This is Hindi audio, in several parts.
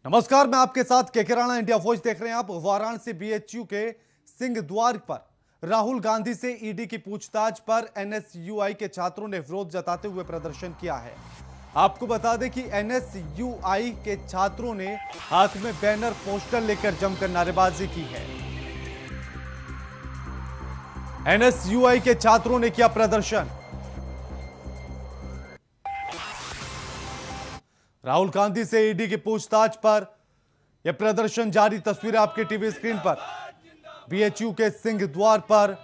नमस्कार, मैं आपके साथ केके राणा। इंडिया वॉइस देख रहे हैं आप। वाराणसी बीएचयू के सिंह द्वार पर राहुल गांधी से ईडी की पूछताछ पर एनएसयूआई के छात्रों ने विरोध जताते हुए प्रदर्शन किया है। आपको बता दें कि एनएसयूआई के छात्रों ने हाथ में बैनर पोस्टर लेकर जमकर नारेबाजी की है। एनएसयूआई के छात्रों ने किया प्रदर्शन। राहुल गांधी से ईडी की पूछताछ पर यह प्रदर्शन जारी। तस्वीरें आपके टीवी स्क्रीन पर। बीएचयू के सिंह द्वार पर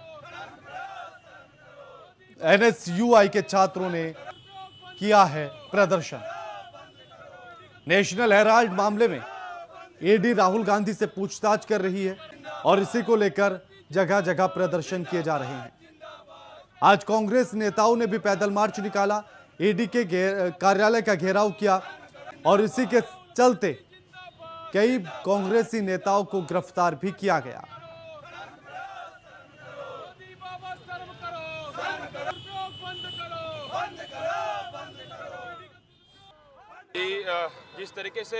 एनएसयूआई के छात्रों ने किया है प्रदर्शन। नेशनल हेराल्ड मामले में ईडी राहुल गांधी से पूछताछ कर रही है और इसी को लेकर जगह जगह प्रदर्शन किए जा रहे हैं। आज कांग्रेस नेताओं ने भी पैदल मार्च निकाला, ईडी के कार्यालय का घेराव किया और इसी के चलते कई कांग्रेसी नेताओं को गिरफ्तार भी किया गया। जिस तरीके से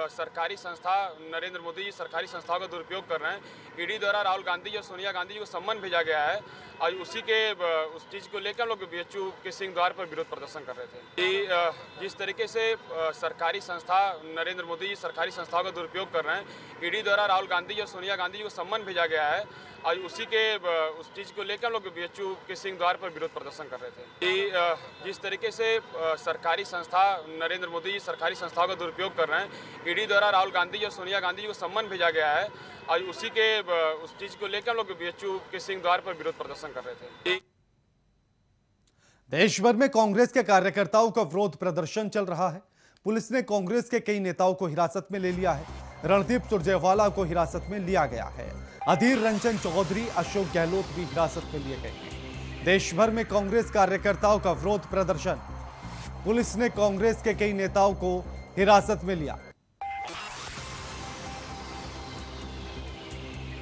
सरकारी संस्था नरेंद्र मोदी जी सरकारी संस्थाओं का दुरुपयोग कर रहे हैं, ईडी द्वारा राहुल गांधी जी और सोनिया गांधी जी को सम्मन भेजा गया है। आज उसी के उस चीज़ को लेकर हम लोग बीएचयू के सिंह द्वार पर विरोध प्रदर्शन कर रहे थे। जिस तरीके से सरकारी संस्था नरेंद्र मोदी जी सरकारी संस्थाओं का दुरुपयोग कर रहे हैं, ईडी द्वारा राहुल गांधी जी और सोनिया गांधी जी को सम्मन भेजा गया है। आज उसी के उस चीज़ को लेकर हम लोग बीएचयू के सिंह द्वार पर विरोध प्रदर्शन कर रहे थे। जिस तरीके से सरकारी संस्था नरेंद्र मोदी जी सरकारी संस्थाओं का दुरुपयोग कर रहे हैं, ईडी द्वारा राहुल गांधी जी और सोनिया गांधी जी को सम्मन भेजा गया है। आज उसी के उस चीज़ को लेकर हम लोग बीएचयू के सिंह द्वार पर विरोध प्रदर्शन कर रहे थे। देश भर में कांग्रेस के कार्यकर्ताओं का विरोध प्रदर्शन चल रहा है। पुलिस ने कांग्रेस के कई नेताओं को हिरासत में ले लिया है। रणदीप सुरजेवाला को हिरासत में लिया गया है। अधीर रंजन चौधरी, अशोक गहलोत भी हिरासत में लिए गए हैं। देश भर में कांग्रेस कार्यकर्ताओं का विरोध प्रदर्शन। पुलिस ने कांग्रेस के कई नेताओं को हिरासत में लिया।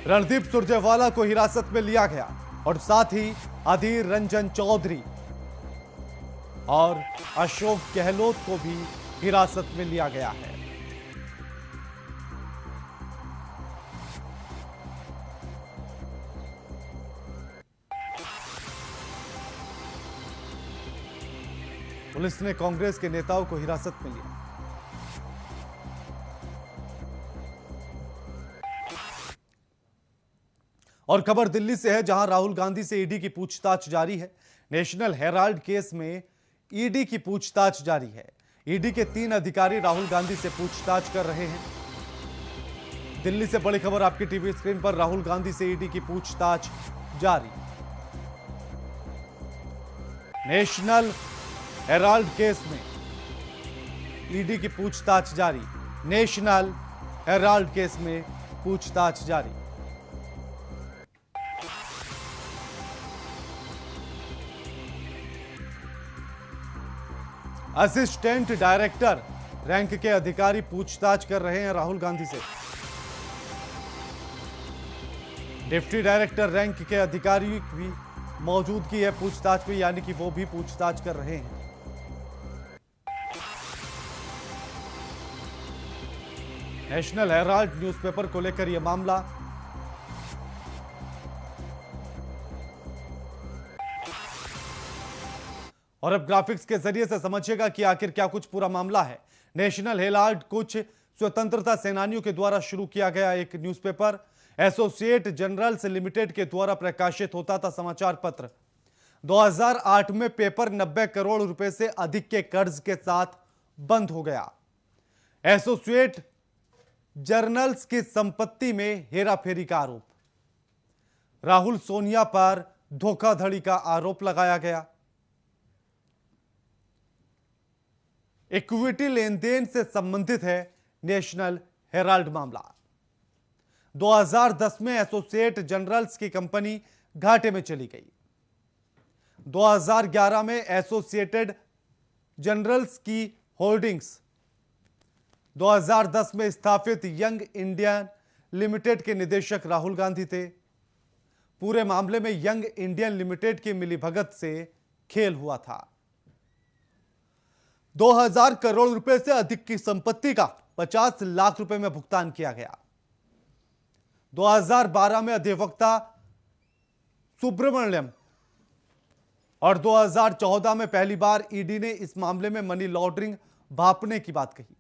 रणदीप सुरजेवाला को हिरासत में लिया गया और साथ ही अधीर रंजन चौधरी और अशोक गहलोत को भी हिरासत में लिया गया है। पुलिस ने कांग्रेस के नेताओं को हिरासत में लिया। और खबर दिल्ली से है, जहां राहुल गांधी से ईडी की पूछताछ जारी है। नेशनल हेराल्ड केस में ईडी की पूछताछ जारी है। ईडी के 3 अधिकारी राहुल गांधी से पूछताछ कर रहे हैं। दिल्ली से बड़ी खबर आपकी टीवी स्क्रीन पर। राहुल गांधी से ईडी की पूछताछ जारी। नेशनल हेराल्ड केस में ईडी की पूछताछ जारी। नेशनल हेराल्ड केस में पूछताछ जारी। असिस्टेंट डायरेक्टर रैंक के अधिकारी पूछताछ कर रहे हैं राहुल गांधी से। डिप्टी डायरेक्टर रैंक के अधिकारी भी मौजूदगी है पूछताछ में, यानी कि वो भी पूछताछ कर रहे हैं। नेशनल हेराल्ड न्यूज़पेपर को लेकर यह मामला। और अब ग्राफिक्स के जरिए से समझिएगा कि आखिर क्या कुछ पूरा मामला है। नेशनल हेराल्ड कुछ स्वतंत्रता सेनानियों के द्वारा शुरू किया गया एक न्यूज़पेपर, एसोसिएट जर्नल्स लिमिटेड के द्वारा प्रकाशित होता था समाचार पत्र। 2008 में पेपर 90 करोड़ रुपए से अधिक के कर्ज के साथ बंद हो गया। एसोसिएट जर्नल्स की संपत्ति में हेराफेरी का आरोप। राहुल सोनिया पर धोखाधड़ी का आरोप लगाया गया। इक्विटी लेन देन से संबंधित है नेशनल हेराल्ड मामला। 2010 में एसोसिएट जर्नल्स की कंपनी घाटे में चली गई। 2011 में एसोसिएटेड जर्नल्स की होल्डिंग्स 2010 में स्थापित यंग इंडियन लिमिटेड के निदेशक राहुल गांधी थे। पूरे मामले में यंग इंडियन लिमिटेड की मिलीभगत से खेल हुआ था। 2000 करोड़ रुपए से अधिक की संपत्ति का 50 लाख रुपए में भुगतान किया गया। 2012 में अधिवक्ता सुब्रमण्यम और 2014 में पहली बार ईडी ने इस मामले में मनी लॉन्ड्रिंग भांपने की बात कही।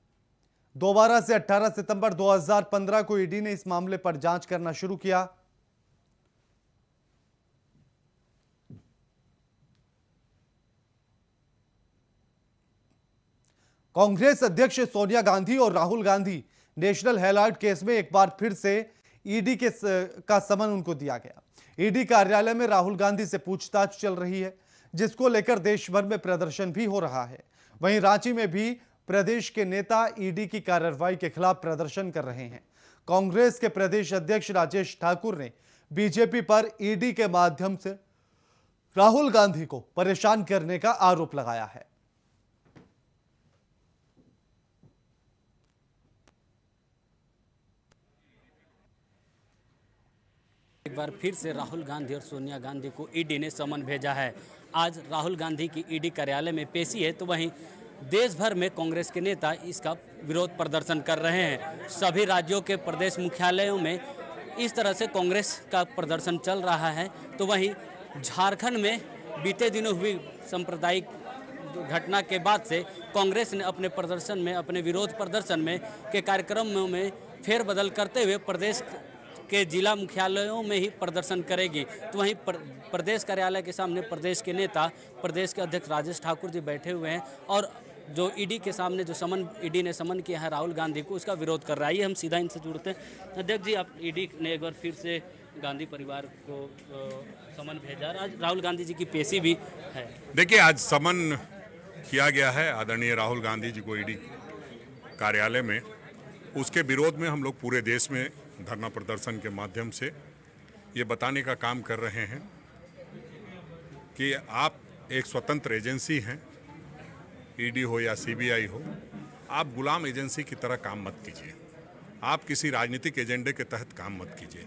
दोबारा से 18 सितंबर 2015 को ईडी ने इस मामले पर जांच करना शुरू किया। कांग्रेस अध्यक्ष सोनिया गांधी और Rahul Gandhi national Herald case में एक बार फिर से ईडी का समन उनको दिया गया। ईडी कार्यालय में राहुल गांधी से पूछताछ चल रही है, जिसको लेकर देश भर में प्रदर्शन भी हो रहा है। वहीं रांची में भी प्रदेश के नेता ईडी की कार्रवाई के खिलाफ प्रदर्शन कर रहे हैं। कांग्रेस के प्रदेश अध्यक्ष राजेश ठाकुर ने बीजेपी पर ईडी के माध्यम से राहुल गांधी को परेशान करने का आरोप लगाया है। एक बार फिर से राहुल गांधी और सोनिया गांधी को ईडी ने समन भेजा है। आज राहुल गांधी की ईडी कार्यालय में पेशी है, तो वहीं देश भर में कांग्रेस के नेता इसका विरोध प्रदर्शन कर रहे हैं। सभी राज्यों के प्रदेश मुख्यालयों में इस तरह से कांग्रेस का प्रदर्शन चल रहा है। तो वहीं झारखंड में बीते दिनों हुई सांप्रदायिक घटना के बाद से कांग्रेस ने अपने प्रदर्शन में, अपने विरोध प्रदर्शन में के कार्यक्रमों में फेरबदल करते हुए प्रदेश के जिला मुख्यालयों में ही प्रदर्शन करेगी। तो वहीं प्रदेश कार्यालय के सामने प्रदेश के नेता, प्रदेश के अध्यक्ष राजेश ठाकुर जी बैठे हुए हैं और जो ईडी के सामने जो ईडी ने समन किया है राहुल गांधी को, उसका विरोध कर रहा है। हम सीधा इनसे जुड़ते हैं। अध्यक्ष जी, आप ईडी ने एक बार फिर से गांधी परिवार को समन भेजा, आज राहुल गांधी जी की पेशी भी है। देखिए, आज समन किया गया है आदरणीय राहुल गांधी जी को ईडी कार्यालय में। उसके विरोध में हम लोग पूरे देश में धरना प्रदर्शन के माध्यम से ये बताने का काम कर रहे हैं कि आप एक स्वतंत्र एजेंसी हैं, ईडी हो या सीबीआई हो, आप गुलाम एजेंसी की तरह काम मत कीजिए। आप किसी राजनीतिक एजेंडे के तहत काम मत कीजिए।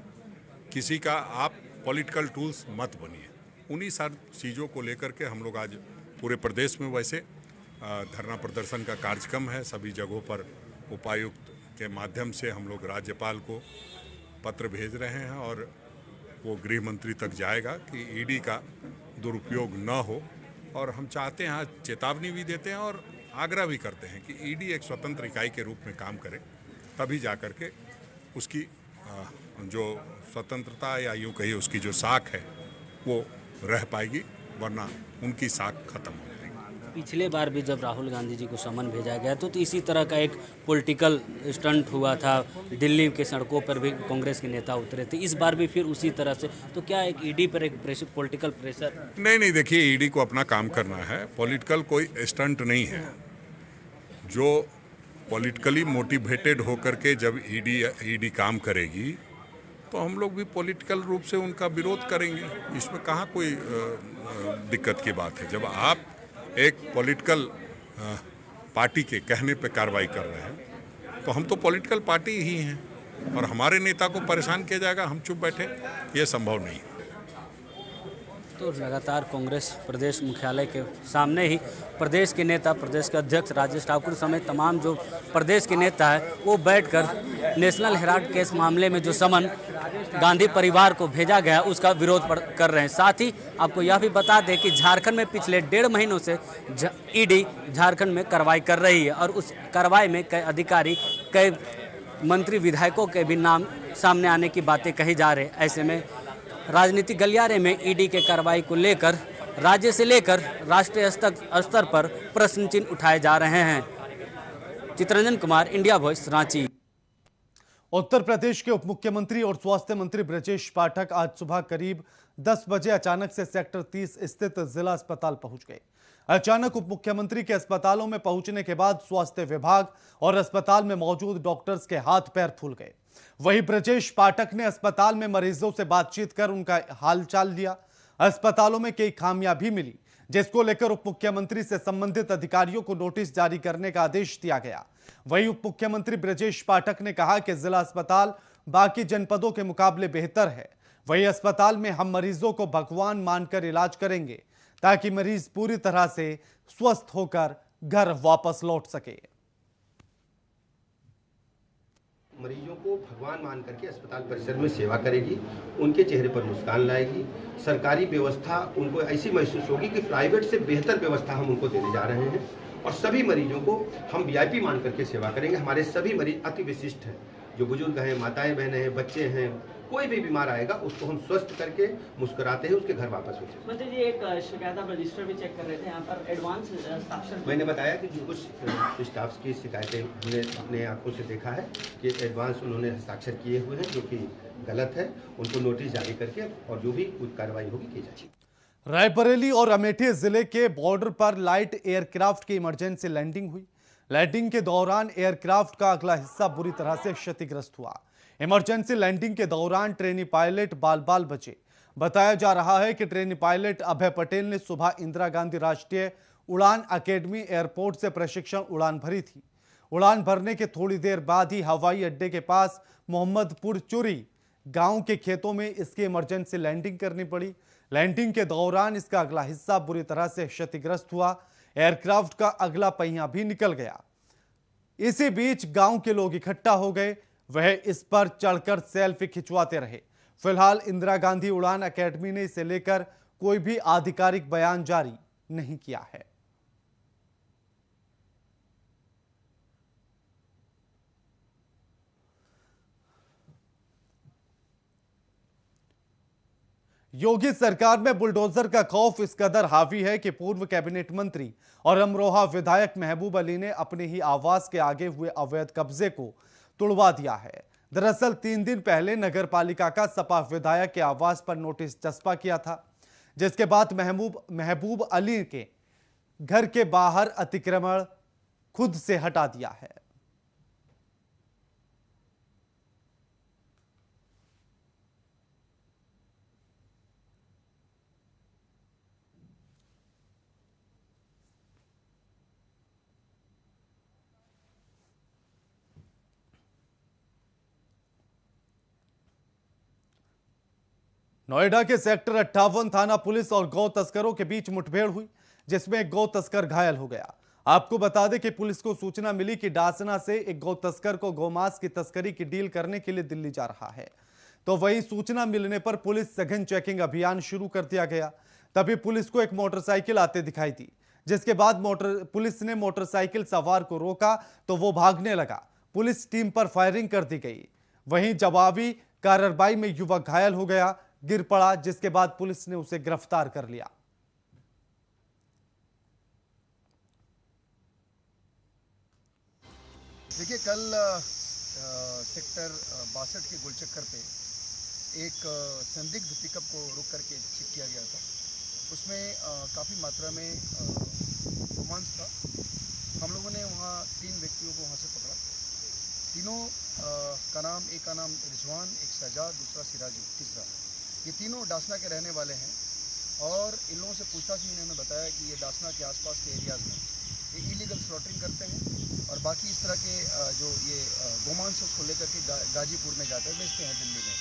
किसी का आप पॉलिटिकल टूल्स मत बनिए। उन्हीं सारी चीज़ों को लेकर के हम लोग आज पूरे प्रदेश में वैसे धरना प्रदर्शन का कार्यक्रम है। सभी जगहों पर उपायुक्त के माध्यम से हम लोग राज्यपाल को पत्र भेज रहे हैं और वो गृह मंत्री तक जाएगा कि ईडी का दुरुपयोग न हो। और हम चाहते हैं, चेतावनी भी देते हैं और आग्रह भी करते हैं कि ईडी एक स्वतंत्र इकाई के रूप में काम करे, तभी जा कर के उसकी जो स्वतंत्रता या यूँ कहिए उसकी जो साख है वो रह पाएगी, वरना उनकी साख खत्म हो जाएगी। पिछले बार भी जब राहुल गांधी जी को समन भेजा गया तो इसी तरह का एक पॉलिटिकल स्टंट हुआ था। दिल्ली के सड़कों पर भी कांग्रेस के नेता उतरे थे, इस बार भी फिर उसी तरह से। तो क्या एक ईडी पर एक पॉलिटिकल प्रेशर? नहीं, देखिए, ईडी को अपना काम करना है। पॉलिटिकल कोई स्टंट नहीं है। जो पॉलिटिकली मोटिवेटेड होकर के जब ईडी काम करेगी तो हम लोग भी पॉलिटिकल रूप से उनका विरोध करेंगे। इसमें कहाँ कोई दिक्कत की बात है। जब आप एक पॉलिटिकल पार्टी के कहने पे कार्रवाई कर रहे हैं तो हम तो पॉलिटिकल पार्टी ही हैं और हमारे नेता को परेशान किया जाएगा, हम चुप बैठे, ये संभव नहीं। तो लगातार कांग्रेस प्रदेश मुख्यालय के सामने ही प्रदेश के नेता, प्रदेश के अध्यक्ष राजेश ठाकुर समेत तमाम जो प्रदेश के नेता है वो बैठकर नेशनल हेराल्ड केस मामले में जो समन गांधी परिवार को भेजा गया उसका विरोध कर रहे हैं। साथ ही आपको यह भी बता दें कि झारखंड में पिछले 1.5 महीनों से ईडी झारखंड में कार्रवाई कर रही है और उस कार्रवाई में कई अधिकारी, कई मंत्री, विधायकों के भी नाम सामने आने की बातें कही जा रही है। ऐसे में राजनीतिक गलियारे में ईडी के कार्रवाई को लेकर राज्य से लेकर राष्ट्रीय स्तर पर प्रश्न चिन्ह उठाए जा रहे हैं। Chitranjan Kumar, India voice, Ranchi. उत्तर प्रदेश के उप मुख्यमंत्री और स्वास्थ्य मंत्री ब्रजेश पाठक आज सुबह करीब 10 बजे अचानक से सेक्टर 30 स्थित जिला अस्पताल पहुंच गए। अचानक उप मुख्यमंत्री के अस्पतालों में पहुंचने के बाद स्वास्थ्य विभाग और अस्पताल में मौजूद डॉक्टर्स के हाथ पैर फूल गए। वहीं ब्रजेश पाठक ने अस्पताल में मरीजों से बातचीत कर उनका हालचाल लिया। अस्पतालों में कई खामियां भी मिली, जिसको लेकर उप मुख्यमंत्री से संबंधित अधिकारियों को नोटिस जारी करने का आदेश दिया गया। वहीं उप मुख्यमंत्री ब्रजेश पाठक ने कहा कि जिला अस्पताल बाकी जनपदों के मुकाबले बेहतर है। वहीं अस्पताल में हम मरीजों को भगवान मानकर इलाज करेंगे ताकि मरीज पूरी तरह से स्वस्थ होकर घर वापस लौट सके। मरीजों को भगवान मान करके अस्पताल परिसर में सेवा करेगी, उनके चेहरे पर मुस्कान लाएगी। सरकारी व्यवस्था उनको ऐसी महसूस होगी कि प्राइवेट से बेहतर व्यवस्था हम उनको देने जा रहे हैं और सभी मरीजों को हम वीआईपी मान करके सेवा करेंगे। हमारे सभी मरीज अति विशिष्ट हैं, जो बुजुर्ग हैं, माताएं बहनें हैं, बच्चे हैं, कोई भी बीमार आएगा उसको हम स्वस्थ करके मुस्कुराते हैं उसके घर वापस हो जाए। मतलब जी एक शिकायत आप रजिस्टर भी चेक कर रहे थे, यहाँ पर एडवांस हस्ताक्षर मैंने बताया कि जो कुछ स्टाफ्स की शिकायतें हमने अपने आंखों से देखा है कि एडवांस उन्होंने हस्ताक्षर किए हुए हैं, जो कि गलत है। उनको नोटिस जारी करके और जो भी कुछ कार्रवाई होगी की जाएगी। रायबरेली और अमेठी जिले के बॉर्डर पर लाइट एयरक्राफ्ट की इमरजेंसी लैंडिंग हुई। लैंडिंग के दौरान एयरक्राफ्ट का अगला हिस्सा बुरी तरह से क्षतिग्रस्त हुआ। इमरजेंसी लैंडिंग के दौरान ट्रेनी पायलट बाल बाल बचे। बताया जा रहा है कि ट्रेनी पायलट अभय पटेल ने सुबह इंदिरा गांधी राष्ट्रीय उड़ान अकेडमी एयरपोर्ट से प्रशिक्षण उड़ान भरी थी। उड़ान भरने के थोड़ी देर बाद ही हवाई अड्डे के पास मोहम्मदपुर चुरी गांव के खेतों में इसकी इमरजेंसी लैंडिंग करनी पड़ी। लैंडिंग के दौरान इसका अगला हिस्सा बुरी तरह से क्षतिग्रस्त हुआ। एयरक्राफ्ट का अगला पहिया भी निकल गया। इसी बीच गांव के लोग इकट्ठा हो गए, वह इस पर चढ़कर सेल्फी खिंचवाते रहे। फिलहाल इंदिरा गांधी उड़ान अकेडमी ने इसे लेकर कोई भी आधिकारिक बयान जारी नहीं किया है। योगी सरकार में बुलडोजर का खौफ इस कदर हावी है कि पूर्व कैबिनेट मंत्री और अमरोहा विधायक महबूब अली ने अपने ही आवास के आगे हुए अवैध कब्जे को तुड़वा दिया है। दरअसल 3 दिन पहले नगर पालिका का सपा विधायक के आवास पर नोटिस चस्पा किया था, जिसके बाद महबूब अली के घर के बाहर अतिक्रमण खुद से हटा दिया है। नोएडा के सेक्टर 58 थाना पुलिस और गौ तस्करों के बीच मुठभेड़ हुई, जिसमें एक गौ तस्कर घायल हो गया। आपको बता दें कि पुलिस को सूचना मिली कि डासना से एक गौ तस्कर को गौमांस की तस्करी की डील करने के लिए दिल्ली जा रहा है। तो वहीं सूचना मिलने पर पुलिस सघन चेकिंग अभियान शुरू कर दिया गया। तभी पुलिस को एक मोटरसाइकिल आते दिखाई दी, जिसके बाद पुलिस ने मोटरसाइकिल सवार को रोका तो वो भागने लगा। पुलिस टीम पर फायरिंग कर दी गई। वहीं जवाबी कार्रवाई में युवक घायल हो गया, गिर पड़ा, जिसके बाद पुलिस ने उसे गिरफ्तार कर लिया। देखिए, कल सेक्टर 62 के गोलचक्कर पे एक संदिग्ध पिकअप को रोक करके चेक किया गया था। उसमें काफ़ी मात्रा में गोमांस था। हम लोगों ने वहाँ 3 व्यक्तियों को वहाँ से पकड़ा। तीनों का नाम, एक का नाम रिजवान, एक सजाद, दूसरा सिराजू, तीसरा। ये तीनों डासना के रहने वाले हैं और इन लोगों से पूछताछ में इन्होंने बताया कि ये डासना के आसपास के एरियाज़ में ये इलीगल स्लॉटरिंग करते हैं और बाकी इस तरह के जो ये गोमांस उसको लेकर के गाजीपुर में जाकर बेचते हैं दिल्ली में।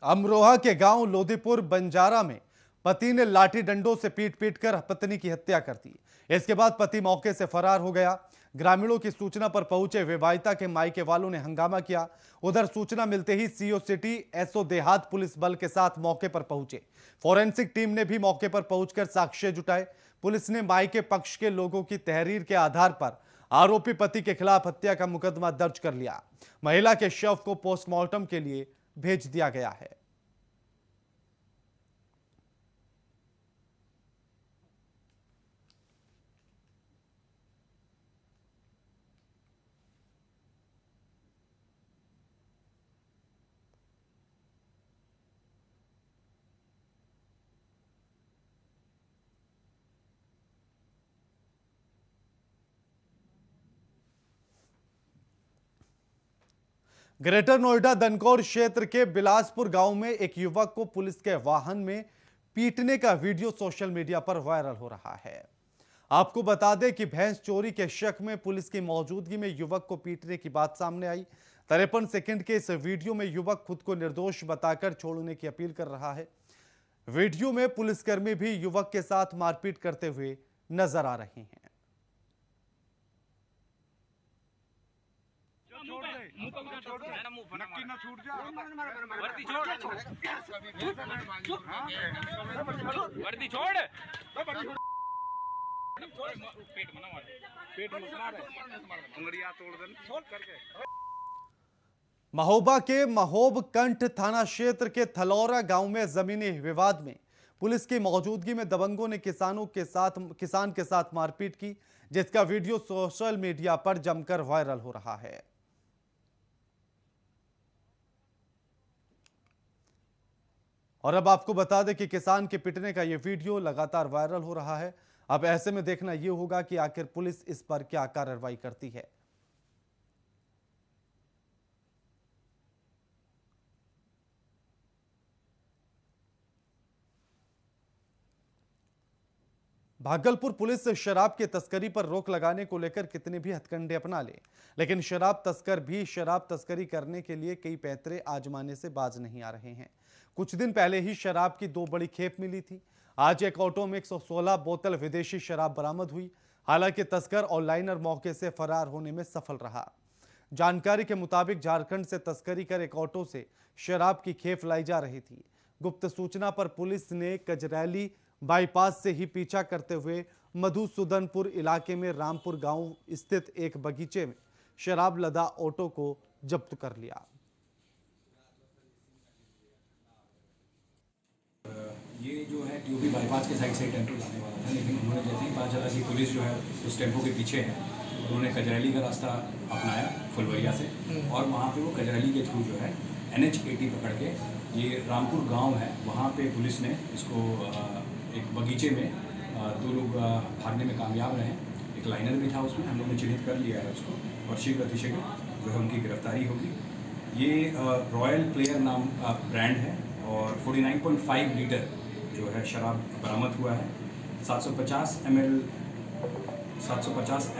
अमरोहा के गांव लोधीपुर बंजारा में पति ने लाठी डंडों से पीट कर पत्नी की हत्या कर दी। इसके बाद पति मौके से फरार हो गया। ग्रामीणों की सूचना पर पहुंचे विवाहिता के मायके वालों ने हंगामा किया। उधर सूचना मिलते ही सीओ सिटी, एसओ देहात पुलिस बल के साथ मौके पर पहुंचे। फोरेंसिक टीम ने भी मौके पर पहुंचकर साक्ष्य जुटाए। पुलिस ने मायके पक्ष के लोगों की तहरीर के आधार पर आरोपी पति के खिलाफ हत्या का मुकदमा दर्ज कर लिया। महिला के शव को पोस्टमार्टम के लिए भेज दिया गया है। ग्रेटर नोएडा दनकौर क्षेत्र के बिलासपुर गांव में एक युवक को पुलिस के वाहन में पीटने का वीडियो सोशल मीडिया पर वायरल हो रहा है। आपको बता दें कि भैंस चोरी के शक में पुलिस की मौजूदगी में युवक को पीटने की बात सामने आई। 53 सेकंड के इस वीडियो में युवक खुद को निर्दोष बताकर छोड़ने की अपील कर रहा है। वीडियो में पुलिसकर्मी भी युवक के साथ मारपीट करते हुए नजर आ रहे हैं। महोबा के महोब कंठ थाना क्षेत्र के थलौरा गांव में जमीनी विवाद में पुलिस की मौजूदगी में दबंगों ने किसान के साथ मारपीट की, जिसका वीडियो सोशल मीडिया पर जमकर वायरल हो रहा है। और अब आपको बता दें कि किसान के पिटने का यह वीडियो लगातार वायरल हो रहा है। अब ऐसे में देखना यह होगा कि आखिर पुलिस इस पर क्या कार्रवाई करती है। भागलपुर पुलिस शराब की तस्करी पर रोक लगाने को लेकर कितने भी हथकंडे अपना ले, लेकिन शराब तस्कर भी शराब तस्करी करने के लिए कई पैतरे आजमाने से बाज नहीं आ रहे हैं। कुछ दिन पहले ही शराब की 2 बड़ी खेप मिली थी। आज एक ऑटो में 116 बोतल विदेशी शराब बरामद हुई। हालांकि तस्कर और लाइनर मौके से फरार होने में सफल रहा। जानकारी के मुताबिक झारखंड से तस्करी कर एक ऑटो से शराब की खेप लाई जा रही थी। गुप्त सूचना पर पुलिस ने कजरैली बाईपास से ही पीछा करते हुए मधुसूदनपुर इलाके में रामपुर गांव स्थित एक बगीचे में शराब लदा ऑटो को जब्त कर लिया। ये जो है टीओपी बाईपास के साइड से टेम्पो लाने वाला था, लेकिन उन्होंने जैसे ही पता चला कि पुलिस जो है उस टेम्पो के पीछे है, उन्होंने कजरैली का रास्ता अपनाया फुलवरिया से, और वहाँ पे वो कजरैली के थ्रू जो है NH80 पकड़ के ये रामपुर गांव है, वहाँ पे पुलिस ने इसको एक बगीचे में 2 लोग भागने में कामयाब रहे। एक लाइनर भी था उसमें, हम लोग ने चिन्हित कर लिया है उसको, और शीघ्र अतिशीघ्र जो है उनकी गिरफ्तारी होगी। ये रॉयल प्लेयर नाम का ब्रांड है और 49.5 लीटर जो है शराब बरामद हुआ है। 750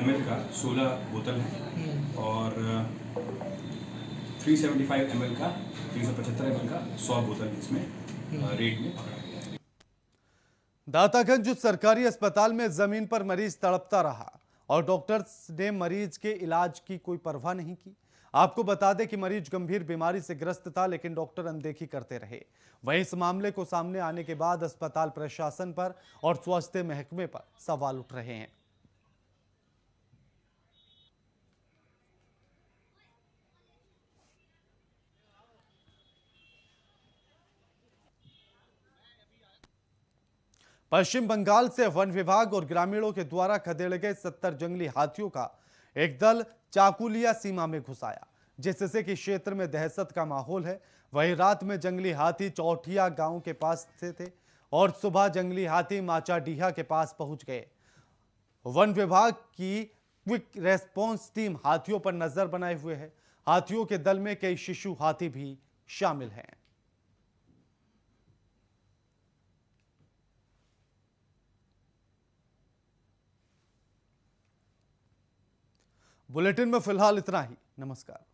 ml का 16 बोतल है और 375 ml का 375 ml का 100 बोतल इसमें रेट में पकड़ा गया है। दातागंज सरकारी अस्पताल में जमीन पर मरीज तड़पता रहा और डॉक्टर्स ने मरीज के इलाज की कोई परवाह नहीं की। आपको बता दें कि मरीज गंभीर बीमारी से ग्रस्त था, लेकिन डॉक्टर अनदेखी करते रहे। वहीं इस मामले को सामने आने के बाद अस्पताल प्रशासन पर और स्वास्थ्य महकमे पर सवाल उठ रहे हैं। पश्चिम बंगाल से वन विभाग और ग्रामीणों के द्वारा खदेड़े गए 70 जंगली हाथियों का एक दल चाकुलिया सीमा में घुस आया, जिससे कि क्षेत्र में दहशत का माहौल है। वहीं रात में जंगली हाथी चौठिया गांव के पास थे और सुबह जंगली हाथी माचाडीहा के पास पहुंच गए। वन विभाग की क्विक रेस्पॉन्स टीम हाथियों पर नजर बनाए हुए है। हाथियों के दल में कई शिशु हाथी भी शामिल हैं। बुलेटिन में फिलहाल इतना ही। नमस्कार।